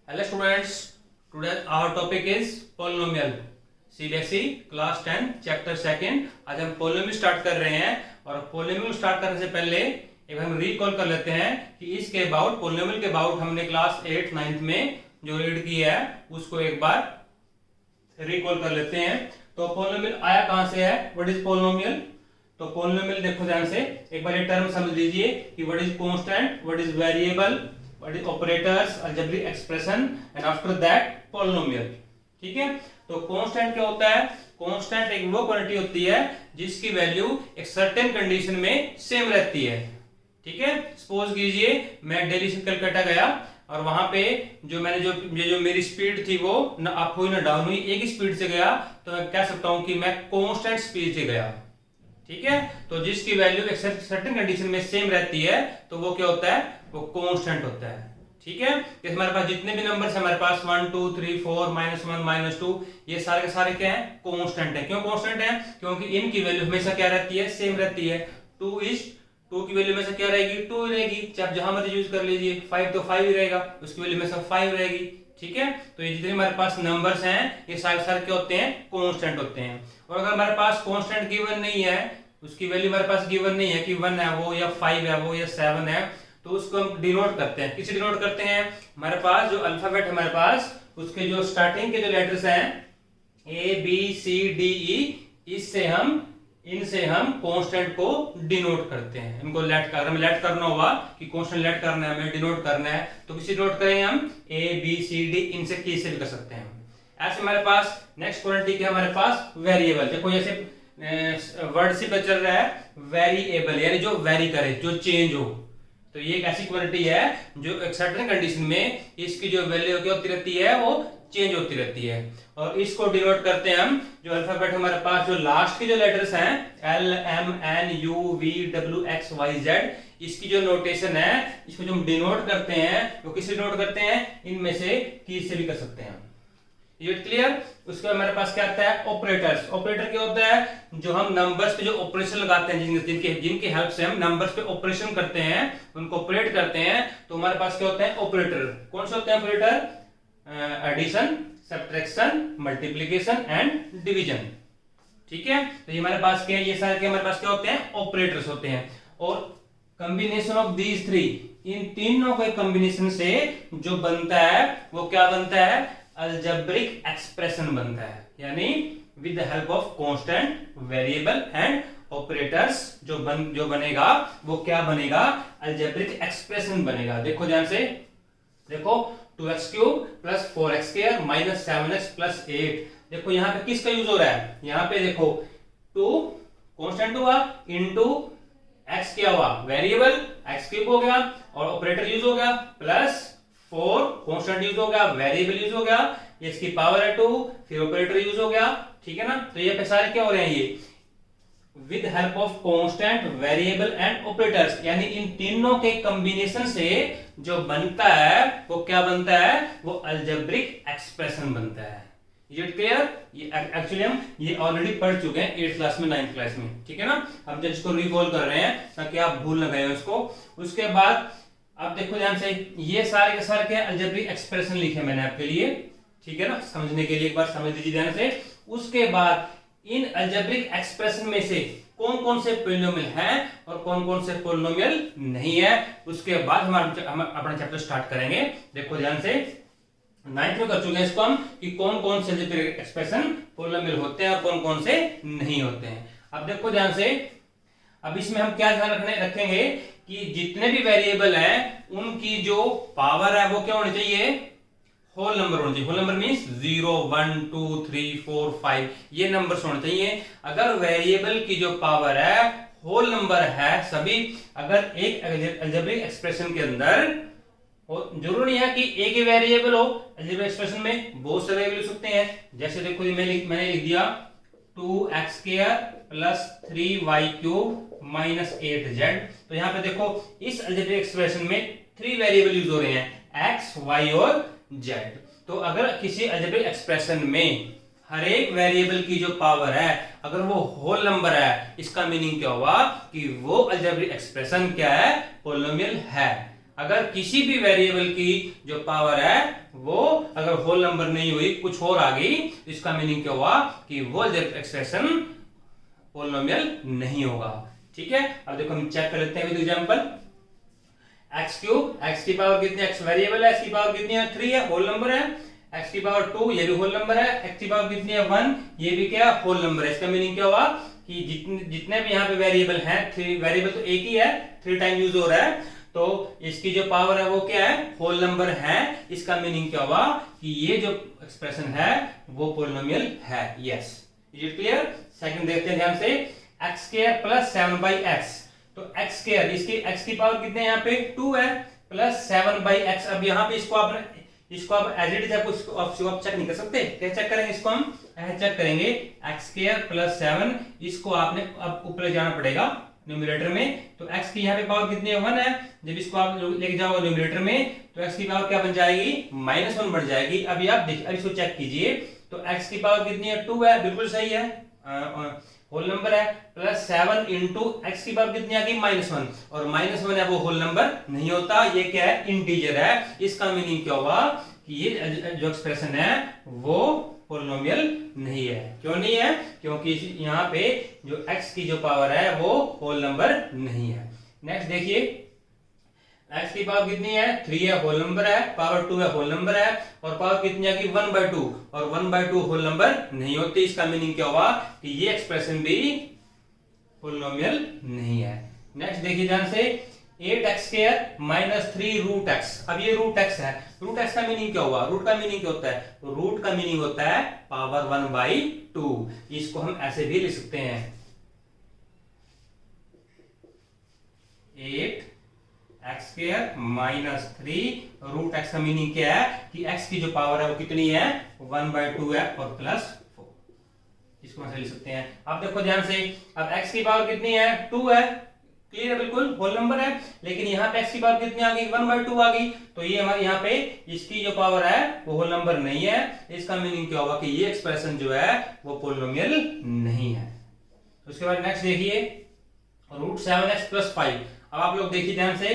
Hello students, today our topic is polynomial. CBSE class 10 chapter second. आज हम polynomial start कर रहे हैं और पोलिनोमियल स्टार्ट करने से पहले एक हम रिकॉल कर लेते हैं कि इसके अबाउट पोलिनोमियल के अबाउट हमने क्लास 8 9th में जो रीड किया है उसको एक बार रिकॉल कर लेते हैं. तो पोलिनोमियल आया कहां से है, व्हाट इज पोलिनोमियल. तो पोलिनोमियल देखो ध्यान से एक बार ये टर्म समझ लीजिए कि what is constant, what is variable, what is operators, algebraic expression and after that polynomial. ठीक है. तो कांस्टेंट क्या होता है, कांस्टेंट एक वो क्वांटिटी होती है जिसकी वैल्यू एक सर्टेन कंडीशन में सेम रहती है. ठीक है. सपोज कीजिए मैं दिल्ली से कलकत्ता गया और वहां पे जो मेरी स्पीड थी वो ना अप हुई ना डाउन हुई, एक ही स्पीड से गया, तो मैं कह सकता हूं कि मैं कांस्टेंट स्पीड से गया. ठीक है. तो जिसकी वैल्यू एक सर्टेन कंडीशन में सेम रहती है तो वो क्या होता है, वो कांस्टेंट होता है. ठीक है. कि हमारे पास जितने भी नंबर्स हमारे पास 1 2 3 4 -1 -2 ये सारे के सारे क्या हैं, कांस्टेंट है. क्यों कांस्टेंट है, क्योंकि इनकी वैल्यू हमेशा क्या रहती है, सेम रहती है. 2 की वैल्यू में से क्या रहेगी, 2 रहेगी. चाहे जहां मर्जी यूज कर लीजिए. 5 तो 5 ही रहेगा, उसकी वैल्यू में से 5 रहेगी. ठीक है. तो ये जितने हमारे पास नंबर्स हैं ये सारे सारे क्या होते हैं, कांस्टेंट होते हैं. और अगर हमारे पास कांस्टेंट गिवन नहीं है, उसकी वैल्यू हमारे पास गिवन नहीं है कि 1 है वो या 5 है वो या 7 है, तो उसको हम डिनोट करते हैं. किसे डिनोट करते हैं, हमारे पास जो अल्फाबेट है हमारे पास उसके जो स्टार्टिंग के जो लेटर्स हैं A B C D E, इनसे हम कांस्टेंट को डिनोट करते हैं. इनको लेट कर, हमें लेट करना होगा कि कांस्टेंट लेट करना है, हमें डिनोट करना है, तो किसे डिनोट करेंगे हम, ए बी सी डी, इनसे किसे भी कर सकते हैं. ऐसे हमारे पास नेक्स्ट क्वांटिटी है हमारे पास वेरिएबल. देखो जैसे वर्ड से पता चल रहा है वेरिएबल, यानी जो वेरी करे, जो चेंज हो. तो ये एक ऐसी क्वांटिटी है जो एक सर्टेन कंडीशन में इसकी जो वैल्यू क्या होती रहती है, वो चेंज होती रहती है. और इसको डिनोट करते हैं हम, जो अल्फाबेट हमारे पास जो लास्ट के जो लेटर्स हैं L M N U V W X Y Z, इसकी जो नोटेशन है इसको जो हम डिनोट करते हैं वो किससे डिनोट करते हैं, इनमें से किसी से भी कर सकते हैं. ये क्लियर. उसके बाद हमारे पास क्या आता है, ऑपरेटर्स. ऑपरेटर क्या होता है, जो हम नंबर्स पे जो ऑपरेशन लगाते हैं, जिनके हेल्प से हम नंबर्स पे ऑपरेशन करते हैं, उनको ऑपरेट करते हैं, तो हमारे पास क्या होते हैं, ऑपरेटर. कौन से होते हैं operator, addition, subtraction, multiplication and division. ठीक है. तो ये हमारे पास क्या है, ये सारे के हमारे पास क्या होते हैं, ऑपरेटर्स होते हैं. और कॉम्बिनेशन ऑफ दीज थ्री, इन तीनों के कॉम्बिनेशन से जो बनता है वो क्या बनता है, अलजेब्रिक एक्सप्रेशन बनता है. यानी with the help of constant, variable and operators जो बनेगा वो क्या बनेगा, अलजेब्रिक एक्सप्रेशन बनेगा. देखो ध्यान से, देखो 2x³ + 4x² - 7x + 8. देखो यहाँ पे किसका यूज हो रहा है, यहाँ पे देखो 2 कांस्टेंट हुआ इनटू x क्या हुआ, वेरिएबल, x³ हो गया और ऑपरेटर यूज हो गया, प्लस 4 कांस्टेंट यूज हो गया, वेरिएबल यूज हो गया, ये इसकी पावर है 2, फिर ऑपरेटर यूज हो गया. ठीक है ना. तो ये पे सारे क्या हो रहे हैं, ये with help of constant, variable and operators, यानी इन तीनों के कॉम्बिनेशन से जो बनता है वो क्या बनता है, वो अलजेब्रिक एक्सप्रेशन बनता है. ये क्लियर. ये एक्चुअली हम ये ऑलरेडी पढ़ चुके हैं 8th क्लास में, 9th क्लास में. ठीक है ना. हम जस्ट इसको रिकॉल कर रहे हैं ताकि आप भूल न गए उसको. उसके बाद अब देखो ध्यान से, ये सारे के सारे क्या अलजेब्रिक एक्सप्रेशन लिखे मैंने आपके लिए. ठीक है ना. समझने के लिए एक बार समझ लीजिए ध्यान से. उसके बाद इन अलजेब्रिक एक्सप्रेशन में से कौन कौन से पोलिनोमियल हैं और कौन कौन से पोलिनोमियल नहीं है, उसके बाद हम अपना चैप्टर स्टार्ट करेंगे. देखो ध्यान से, 9th में कर चुके हैं इसको हम कि कौन कौन से अलजेब्रिक एक्सप्रेशन पोलिनोमियल होते हैं और कौन कौन से नहीं होते हैं. अब देखो ध्यान से, अब इसमें हम क्या ध्यान रखेंगे कि जितने भी वेरिएबल हैं उनकी जो पावर है वो क्या होनी चाहिए, होल नंबर होना चाहिए. होल नंबर मींस 0 1 2 3 4 5 ये नंबर्स होने चाहिए. अगर वेरिएबल की जो पावर है होल नंबर है सभी, अगर एक अलजेब्रिक एक्सप्रेशन के अंदर, जरूरी नहीं है कि एक ही वेरिएबल हो, अलजेब्रिक एक्सप्रेशन में बहुत सारे वेरिएबल हो सकते हैं. जैसे देखो मैंने लिख दिया 2x² + 3y³ - 8z. तो यहां पे देखो इस अलजेब्रिक एक्सप्रेशन में 3 वेरिएबल यूज हो रहे हैं, x, y और z. तो अगर किसी अलजेब्रिक एक्सप्रेशन में हर एक वेरिएबल की जो पावर है अगर वो होल नंबर है, इसका मीनिंग क्या हुआ कि वो अलजेब्रिक एक्सप्रेशन क्या है, पोलिनोमियल है. अगर किसी भी वेरिएबल की जो पावर है वो अगर होल नंबर नहीं हुई, कुछ और आ गई, तो इसका मीनिंग क्या हुआ कि वो एक्सप्रेशन पॉलिनोमियल नहीं होगा। ठीक है, अब देखो हम चेक कर लेते हैं with example. X cube, x की पावर कितनी, एक्स वेरिएबल है, एक्स की पावर कितनी है 3 है, होल नंबर है। एक्स की पावर 2 ये भी होल नंबर है, एक्स की पावर कितनी है 1 ये भी क्या होल नंबर है। इसका मीनिंग क्या हुआ कि जितने भी यहाँ पे वेरिएबल हैं, 3 वेरिएबल तो एक ही है, 3 टाइम यूज हो रहा है, तो इसकी जो पावर है वो क्या है, होल नंबर है। इसका मीनिंग क्या हुआ कि ये जो एक्सप्रेशन है वो पॉलिनोमियल है। Yes, is it clear. Second देखते हैं ध्यान से, एक्स स्क्वायर प्लस 7/x, तो एक्स स्क्वायर इसकी एक्स की पावर कितने यहाँ पे 2 है, प्लस 7/x। अब यहाँ पे इसको आप एज इट इज आप चेक नहीं कर सकते, क्या चेक करेंगे, इसको हम चेक करेंगे एक्स स्क्वायर प्लस 7, इसको आपने अब ऊपर ले जाना पड़ेगा न्यूमरेटर में। तो x की यहाँ पे पावर कितनी है 1 है, जब इसको आप लेके जाओगे न्यूमरेटर में तो x की पावर क्या बन जाएगी -1 बढ़ जाएगी। अभी आप देखिए, अभी इसको चेक कीजिए, तो x की पावर कितनी है 2 है, बिल्कुल सही है, होल नंबर है, प्लस 7 इंटू एक्स की पावर कितनी आ गई -1, और -1 है वो होल नंबर नहीं होता, ये क्या है इंटीजर है। इसका मीनिंग क्या हुआ कि ये जो एक्सप्रेशन है वो पॉलिनोमियल नहीं है। क्यों नहीं है, क्योंकि यहाँ पे जो x की जो पावर है वो होल नंबर नहीं है। नेक्स्ट देखिए, x की पावर कितनी है 3 है, होल नंबर है, पावर 2 है, होल नंबर है, और पावर कितनी आएगी 1/2, और 1/2 होल नंबर नहीं होती। इसका मीनिंग क्या हुआ कि ये एक्सप्रेशन भी पॉलिनोमियल नहीं है। नेक्स्ट देखिए ध्यान से, 8x² - 3 रूट x। अब ये रूट x है, रूट x का मीनिंग क्या हुआ, रूट का मीनिंग क्या होता है, रूट का मीनिंग होता है पावर 1/2। इसको हम ऐसे भी लिख सकते हैं, 8x² - 3 रूट x का मीनिंग क्या है कि x की जो पावर है वो कितनी है 1/2 है, और प्लस 4, इसको ऐसे लिख सकते हैं। अब देखो ध्यान से, अब x की पावर कितनी है 2 है, क्लियर है, बिल्कुल होल नंबर है, लेकिन यहाँ पे x की पावर कितनी आ गई 1/2 आ गई, तो ये हमारे यहाँ पे इसकी जो पावर है वो होल नंबर नहीं है। इसका मीनिंग क्या होगा कि ये एक्सप्रेशन जो है वो पॉलिनोमियल नहीं है। उसके बाद नेक्स्ट देखिए, √7x + 5। अब आप लोग देखिए ध्यान से,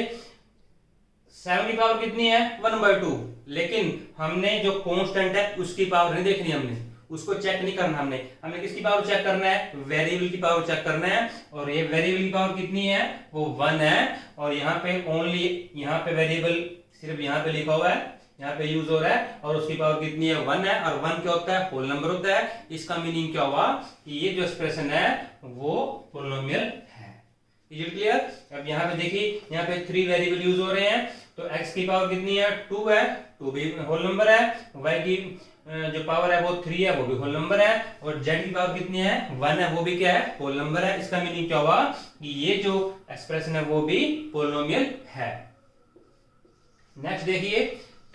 7 की पावर कितनी है 1/2, लेकिन हमने जो कांस्टेंट है उसकी पावर नहीं देखनी, हमने उसको चेक नहीं करना, हमने किसकी पावर चेक करना है, वेरिएबल की पावर चेक करना है। और ये वेरिएबल की पावर कितनी है वो 1 है, और यहाँ पे ओनली यहाँ पे वेरिएबल सिर्फ यहाँ पे लिखा हुआ है, यहाँ पे यूज हो रहा है, और उसकी पावर कितनी है 1 है, और 1 क्या होता है होल नंबर होता है। इसका मीनिंग क्या हुआ कि ये जो एक्सप्रेशन है वो पॉलिनोमियल है। Is it clear. अब यहाँ पे देखिए, यहाँ पे 3 वेरिएबल यूज हो रहे हैं, तो x की पावर कितनी है 2 है, 2 भी होल नंबर है, y की जो पावर है वो 3 है, वो भी होल नंबर है, और z की पावर कितनी है 1 है, वो भी क्या है होल नंबर है। इसका मीनिंग क्या हुआ कि ये जो एक्सप्रेशन है वो भी पॉलिनोमियल है। नेक्स्ट देखिए,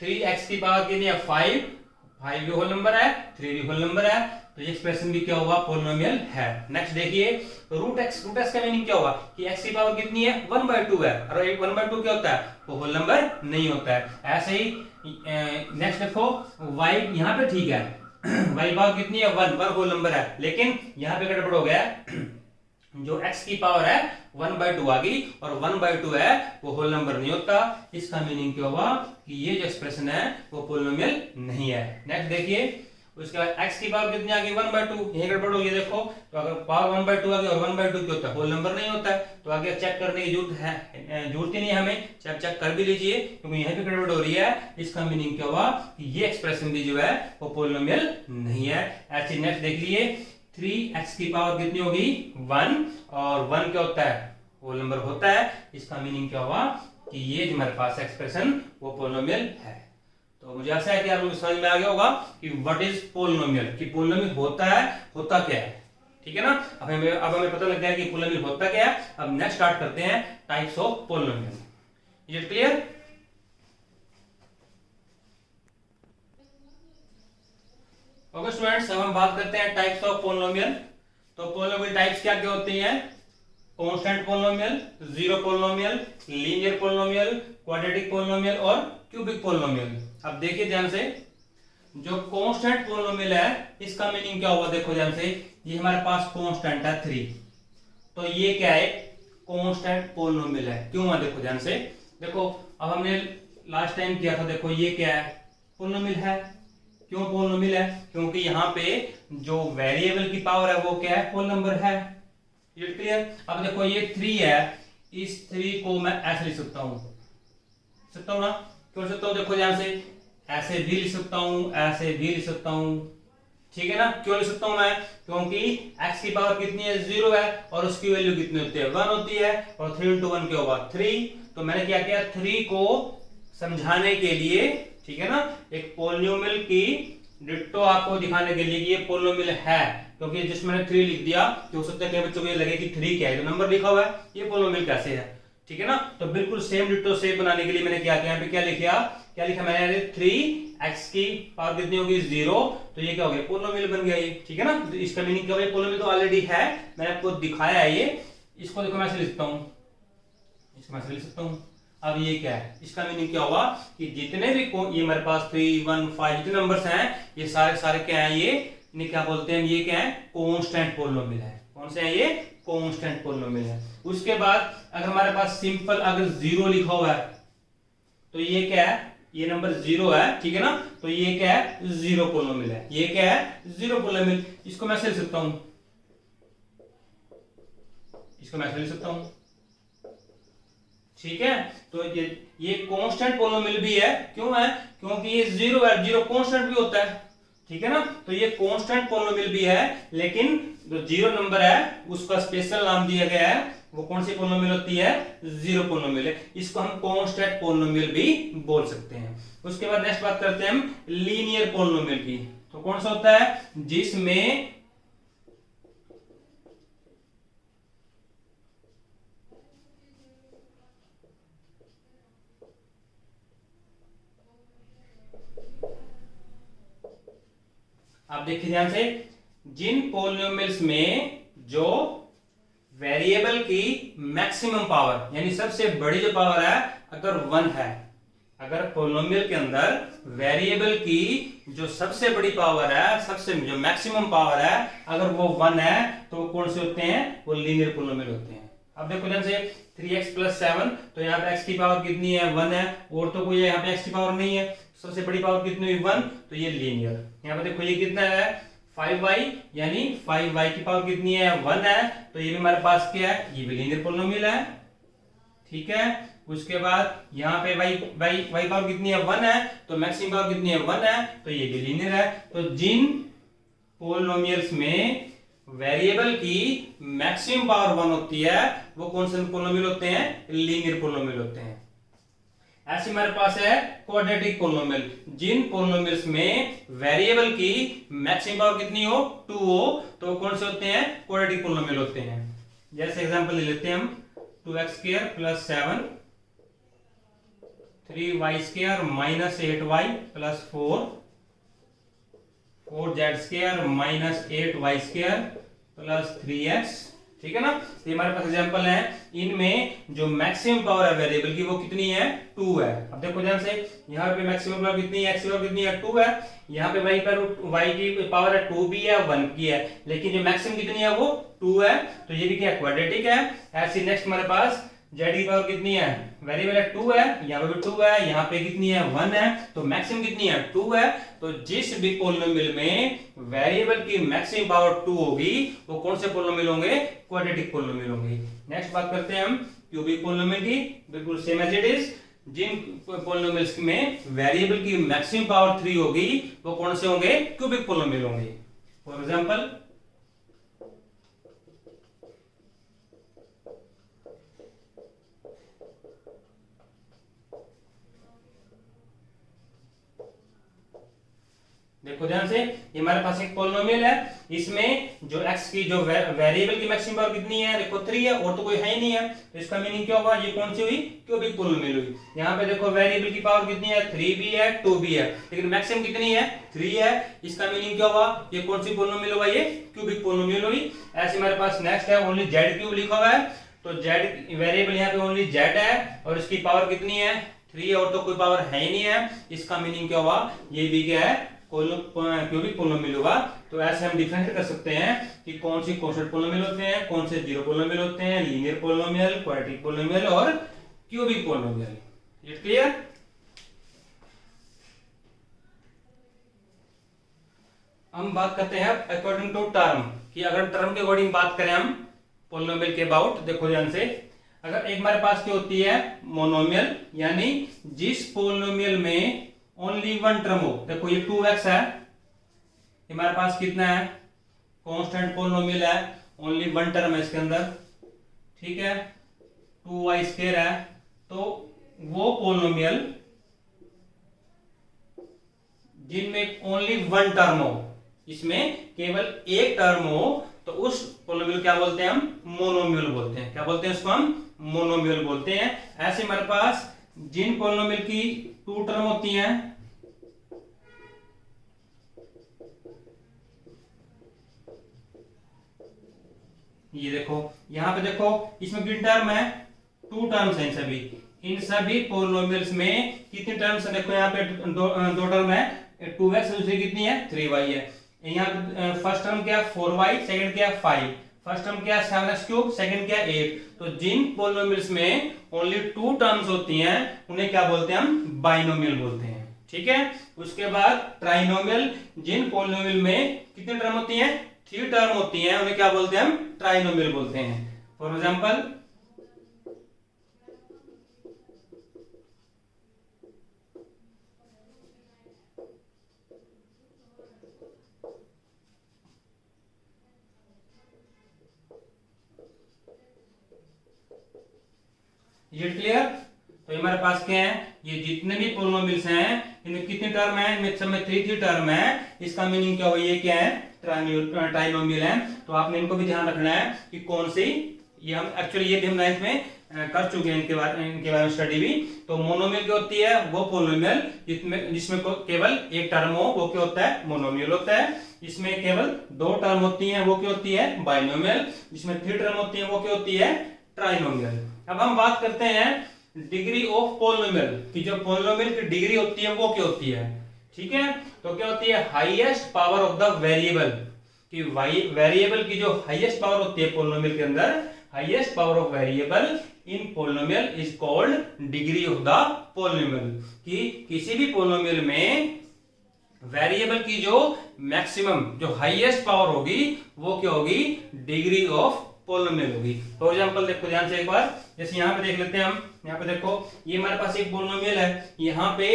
3x की पावर कितनी है 5, 5 भी होल नंबर है, 3 भी होल नंबर है, तो ये एक्सप्रेशन भी क्या हुआ पॉलिनोमियल है। नेक्स्ट देखिए, √x का मीनिंग क्या हुआ कि x की पावर कितनी है 1/2 है, और 1/2 क्या होता है वो होल नंबर नहीं होता है। ऐसे ही नेक्स्ट देखो, y यहाँ पे ठीक है, y पावर कितनी है 1 होल नंबर है, लेकिन यहाँ पे गड़बड़ हो गया, जो x की पावर है 1/2 आ गई, और 1/2 है वो होल नंबर नहीं होता। इसका मीनिंग क्या हुआ कि ये जो एक्सप्रेशन है वो पॉलिनोमियल नहीं है। नेक्स्ट देखिए, उसके बाद x की पावर कितनी आ गई 1/2, यही गड़बड़ हो गई देखो, तो अगर पावर 1/2 आ गई और 1/2 क्या होता है होल नंबर नहीं होता है, तो आगे चेक करने की जरूरत ही नहीं है हमें, चेक कर भी लीजिए क्योंकि यहीं पे गड़बड़ हो रही है। इसका मीनिंग क्या हुआ कि ये एक्सप्रेशन भी जो है वो पॉलिनोमियल नहीं है। ऐसे नेक्स्ट देख लिए, 3x की पावर कितनी होगी 1, और 1 क्या होता है होल नंबर होता है। इसका मीनिंग क्या हुआ कि ये जो हमारे पास एक्सप्रेशन वो पॉलिनोमियल है। तो मुझे आशा है कि आप लोगों को समझ में आ गया होगा कि व्हाट इज पॉलिनोमियल, कि पॉलिनोमियल होता है, होता क्या है, ठीक है ना। अब हमें पता लग गया कि पॉलिनोमियल होता क्या है। अब नेक्स्ट स्टार्ट करते हैं types of polynomial. Is it clear. Okay students, अब हम बात करते हैं टाइप्स ऑफ पॉलिनोमियल। तो पॉलिनोमियल टाइप्स क्या क्या होती हैं, constant polynomial, zero polynomial, linear polynomial, quadratic polynomial और क्यूबिक पॉलिनोमियल। अब देखिए ध्यान से, जो कांस्टेंट पॉलिनोमियल है इसका मीनिंग क्या हुआ, देखो ध्यान से, ये हमारे पास कांस्टेंट है 3, तो ये क्या है कांस्टेंट पॉलिनोमियल है। क्यों हुआ देखो ध्यान से, देखो अब हमने लास्ट टाइम किया था, देखो ये क्या है, पोलिनोमियल है। क्यों पोलिनोमियल है? क्योंकि यहाँ पे जो वेरिएबल की पावर है वो क्या है, होल नंबर है। ये क्लियर? अब देखो ये 3 है, इस 3 को मैं ऐसे लिख सकता हूँ ना? क्यों लिख सकता हूँ? देखो ध्यान से, ऐसे भी लिख सकता हूँ, ऐसे भी लिख सकता हूँ, ठीक है ना? क्यों लिख सकता हूँ मैं? क्योंकि x की पावर कितनी है, 0 है, और उसकी वैल्यू कितनी होती है, 1 होती है, और 3 into 1 क्या होगा, 3। तो मैंने क्या किया, 3 को समझाने के लिए, ठीक है ना, एक पोलिनोमियल की डिट्टो आपको दिखाने के लिए कि ये पोलिनोमियल है, क्योंकि जिसमें मैंने 3 लिख दिया तो हो सकता है कई बच्चों को ये लगे कि 3 क्या है, जो नंबर लिखा हुआ है ये पोलिनोमियल कैसे है, ठीक है ना? तो बिल्कुल सेम डिट्टो सेम बनाने के लिए मैंने क्या किया, यहाँ पे क्या लिखा मैंने, 3x की पावर कितनी होगी, 0, तो ये क्या हो गया, पोलिनोमियल बन गया ये, ठीक है ना? तो इसका मीनिंग क्या हो गया, पोलिनोमियल तो ऑलरेडी है, मैंने आपको दिखाया है ये। इसको देखो मैं ऐसे लिखता हूँ, इसको मैं ऐसे लिख सकता हूँ। अब ये क्या है, इसका मीनिंग क्या होगा कि जितने भी ये मेरे पास 3, 1, 5 जितने नंबर्स हैं, ये सारे क्या है, ये इन्हें क्या बोलते हैं, ये क्या है, कांस्टेंट पोलिनोमियल है। कौन से हैं ये, कांस्टेंट पोलिनोमियल है। उसके बाद अगर हमारे पास सिंपल अगर 0 लिखा हुआ है तो ये क्या है, ये नंबर 0 है, ठीक है ना? तो ये क्या है, 0 पोलिनोमियल है। ये क्या है, 0 पोलिनोमियल। इसको मैं ऐसे लिख सकता हूं, इसको मैं ऐसे लिख सकता हूं, ठीक है? तो ये कांस्टेंट पोलिनोमियल भी है। क्यों है? क्योंकि ये 0 है, 0 कांस्टेंट भी होता है, ठीक है ना? तो ये कांस्टेंट पोलिनोमियल भी है, लेकिन जो 0 नंबर है उसका स्पेशल नाम दिया गया है, वो कौन सी पोलिनोमियल होती है, 0 पोलिनोमियल है। इसको हम कांस्टेंट पोलिनोमियल भी बोल सकते हैं। उसके बाद नेक्स्ट बात करते हैं हम लीनियर पोलिनोमियल की। तो कौन सा होता है, जिसमें आप देखिए ध्यान से, जिन पोलिनोमियल्स में जो वेरिएबल की मैक्सिमम पावर यानी सबसे बड़ी जो पावर है अगर 1 है, अगर पोलिनोमियल के अंदर वेरिएबल की जो सबसे बड़ी पावर है, सबसे जो मैक्सिमम पावर है, अगर वो 1 है तो वो कौन से होते हैं, वो लीनियर पोलिनोमियल होते हैं। अब देखो ध्यान से, 3x + 7, तो यहाँ पे x की पावर कितनी है, 1 है, और तो कोई यहाँ पे x की पावर नहीं है, सबसे बड़ी पावर कितनी हुई, 1, तो ये लीनियर। यहाँ पे देखो ये कितना है, 5y, यानी 5y की पावर कितनी है, 1 है, तो ये भी हमारे पास क्या है, ये भी लीनियर पोलिनोमियल है, ठीक है? उसके बाद यहाँ पे y पावर कितनी है, 1 है, तो मैक्सिमम पावर कितनी है, 1 है, तो ये भी लीनियर है। तो जिन पोलिनोमियल्स में वेरिएबल की मैक्सिमम पावर 1 होती है वो कौन से पोलिनोमियल होते हैं, लीनियर पोलिनोमियल होते हैं। ऐसे हमारे पास है क्वाड्रेटिक पोलिनोमियल, जिन पोलिनोमियल्स में वेरिएबल की मैक्सिमम पावर कितनी हो, 2 हो, तो कौन से होते हैं, क्वाड्रेटिक पोलिनोमियल होते हैं। जैसे एग्जांपल ले लेते हैं हम, 2x² + 7, 3y² - 8y + 4, 4z² - 8y² + 3x, ठीक है ना? तो हमारे पास एग्जांपल है, इनमें जो मैक्सिमम पावर है वेरिएबल की वो कितनी है, 2 है। अब देखो ध्यान से, यहाँ पे मैक्सिमम पावर कितनी है, x की पावर कितनी है, 2 है, यहाँ पे y की पावर है 2 भी है, 1 की है, लेकिन जो मैक्सिमम कितनी है वो 2 है, तो ये भी क्या क्वाड्रेटिक है। ऐसे नेक्स्ट हमारे पास z की पावर कितनी है, वेरिएबल है 2 है, यहाँ पे भी 2 है, यहाँ पे कितनी है, 1 है, तो मैक्सिमम कितनी है, 2 है। तो जिस भी पोलिनोमियल में वेरिएबल की मैक्सिमम पावर 2 होगी वो कौन से पोलिनोमियल होंगे, क्वाड्रेटिक पोलिनोमियल होंगे। नेक्स्ट बात करते हैं हम क्यूबिक पोलिनोमियल की, बिल्कुल सेम एज इट इज। जिन पोलिनोमियल्स में वेरिएबल की मैक्सिमम पावर 3 होगी वो कौन से होंगे, क्यूबिक पोलिनोमियल होंगे। फॉर एग्जांपल, देखो ध्यान से, ये हमारे पास एक पोलिनोमियल है, इसमें जो x की जो वेरिएबल की मैक्सिमम पावर कितनी है, देखो 3 है, और तो कोई है ही नहीं है, तो इसका मीनिंग क्या होगा, ये कौन सी हुई, क्यूबिक पोलिनोमियल हुई। यहाँ पे देखो वेरिएबल की पावर कितनी है, 3 भी है, 2 भी है, लेकिन मैक्सिमम कितनी है, 3 है, इसका मीनिंग क्या होगा, ये कौन सी पोलिनोमियल हुआ, ये क्यूबिक पोलिनोमियल हुई। ऐसे हमारे पास नेक्स्ट है, ओनली z³ लिखा हुआ है, तो z वेरिएबल यहाँ पे ओनली z है, और इसकी पावर कितनी है, 3, और तो कोई पावर है ही नहीं है, इसका मीनिंग क्या हुआ, ये भी क्या है, क्यूबिक पोलिनोमियल होगा। तो ऐसे हम डिफरेंशिएट कर सकते हैं कि कौन सी कांस्टेंट पोलिनोमियल होते हैं, कौन से जीरो पोलिनोमियल होते हैं, लीनियर पोलिनोमियल, क्वाड्रेटिक पोलिनोमियल और क्यूबिक पोलिनोमियल। It clear? हम बात करते हैं अकॉर्डिंग टू टर्म, कि अगर टर्म के अकॉर्डिंग बात करें हम पोलिनोमियल के अबाउट, देखो ध्यान से, अगर एक हमारे पास क्या होती है मोनोमियल, यानी जिस पोलिनोमियल में ओनली वन टर्म हो, देखो ये 2x है, हमारे पास कितना है कांस्टेंट पोलिनोमियल है, ओनली वन टर्म है इसके अंदर, ठीक है, 2y² है, तो वो पोलिनोमियल जिनमें ओनली वन टर्म हो, इसमें केवल एक टर्म हो, तो उस पोलिनोमियल क्या बोलते हैं हम मोनोमियल बोलते हैं। क्या बोलते हैं उसको हम मोनोमियल बोलते हैं। ऐसे हमारे पास जिन पोलिनोमियल की 2 टर्म होती हैं, ये देखो यहां पे देखो इसमें कितनी टर्म है 2 टर्म्स हैं सभी, इन सभी पोलिनोमियल्स में कितनी टर्म्स है, देखो यहाँ पे दो टर्म है 2x, दूसरी कितनी है 3y है। यहाँ फर्स्ट टर्म क्या 4y, सेकंड क्या 5, फर्स्ट टर्म क्या 7x³, सेकंड क्या 8। तो जिन पोलिनोमियल्स में ओनली 2 टर्म्स होती हैं उन्हें क्या बोलते हैं हम बाइनोमियल बोलते हैं, ठीक है। उसके बाद ट्राइनोमियल, जिन पोलिनोमियल में कितनी टर्म होती हैं 3 टर्म होती हैं उन्हें क्या बोलते हैं हम ट्राइनोमियल बोलते हैं। फॉर एग्जांपल ये क्लियर? तो ये हमारे पास क्या है, ये जितने भी पोलिनोमियल्स हैं इनमें कितनी टर्म है, इनमें सब में 3 टर्म है। इसका मीनिंग क्या हुआ, ये क्या है ट्राइनोमियल है। तो आपने इनको भी ध्यान रखना है कि कौन सी, ये हम एक्चुअली ये भी हम 9th में कर चुके हैं, इनके बारे में स्टडी भी। तो मोनोमियल क्या होती है, वो पोलिनोमियल जिसमें केवल एक टर्म हो वो क्या होता है मोनोमियल होता है। इसमें केवल 2 टर्म होती हैं वो क्या होती है बाइनोमियल, जिसमें 3 टर्म होती है वो क्या होती है ट्राइनोमियल। अब हम बात करते हैं डिग्री ऑफ पोलिनोमियल की, जो पोलिनोमियल की डिग्री होती है वो क्या होती है, ठीक है। तो क्या होती है highest power of the variable, कि वेरिएबल की जो हाईएस्ट पावर होती है पोलिनोमियल के अंदर, highest power of variable in polynomial is called degree of the polynomial. कि किसी भी पोलिनोमियल में वेरिएबल की जो मैक्सिमम जो हाईएस्ट पावर होगी वो क्या होगी डिग्री ऑफ पोलिनोमियल होगी। फॉर एग्जांपल देखो ध्यान से एक बार, जैसे यहाँ पे देख लेते हैं हम, यहाँ पे देखो ये हमारे पास एक पोलिनोमियल है, यहाँ पे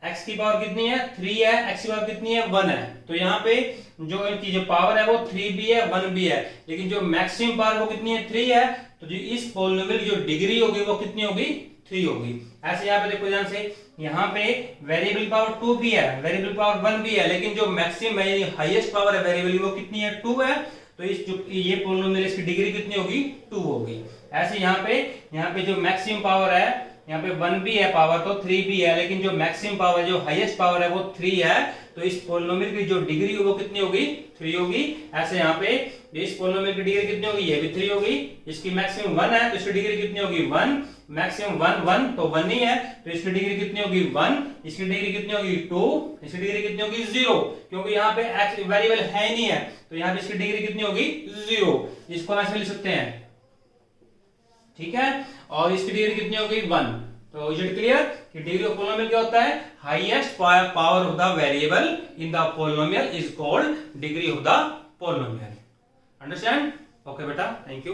x की पावर कितनी है 3 है, x की पावर कितनी है 1 है। तो यहाँ पे जो इनकी जो पावर है वो 3 भी है 1 भी है, लेकिन जो मैक्सिमम पावर वो कितनी है 3 है। तो जो इस पोलिनोमियल की जो डिग्री होगी वो कितनी होगी 3 होगी। ऐसे यहाँ पे देखो ध्यान से, यहाँ पे वेरिएबल पावर 2 भी है, वेरिएबल पावर 1 भी है, लेकिन जो मैक्सिमम है यानी हाईएस्ट पावर है वेरिएबल वो कितनी है 2 है। तो इस जो ये पोलिनोमियल इसकी डिग्री कितनी होगी 2 होगी। ऐसे यहाँ पे जो मैक्सिमम पावर है, यहाँ पे 1 भी है पावर तो 3 भी है, लेकिन जो मैक्सिमम पावर जो हाईएस्ट पावर है वो 3 है। तो इस पोलिनोमियल की जो डिग्री वो कितनी होगी 3 होगी। ऐसे यहाँ पे इस पोलिनोमियल की डिग्री कितनी होगी, ये भी 3 होगी। इसकी मैक्सिमम 1 है तो इसकी डिग्री कितनी होगी 1, मैक्सिमम 1 तो 1 ही है तो इसकी डिग्री कितनी होगी 1, इसकी डिग्री कितनी होगी 2, इसकी डिग्री कितनी होगी 0, क्योंकि यहाँ पे x वेरिएबल है नहीं है तो यहाँ पे इसकी डिग्री कितनी होगी 0। इसको हम ऐसे लिख सकते हैं, ठीक है। और इसकी डिग्री कितनी होगी 1। तो इज इट क्लियर कि डिग्री ऑफ पोलिनोमियल क्या होता है highest power of the variable in the polynomial is called degree of the polynomial. Understand? Okay बेटा, थैंक यू।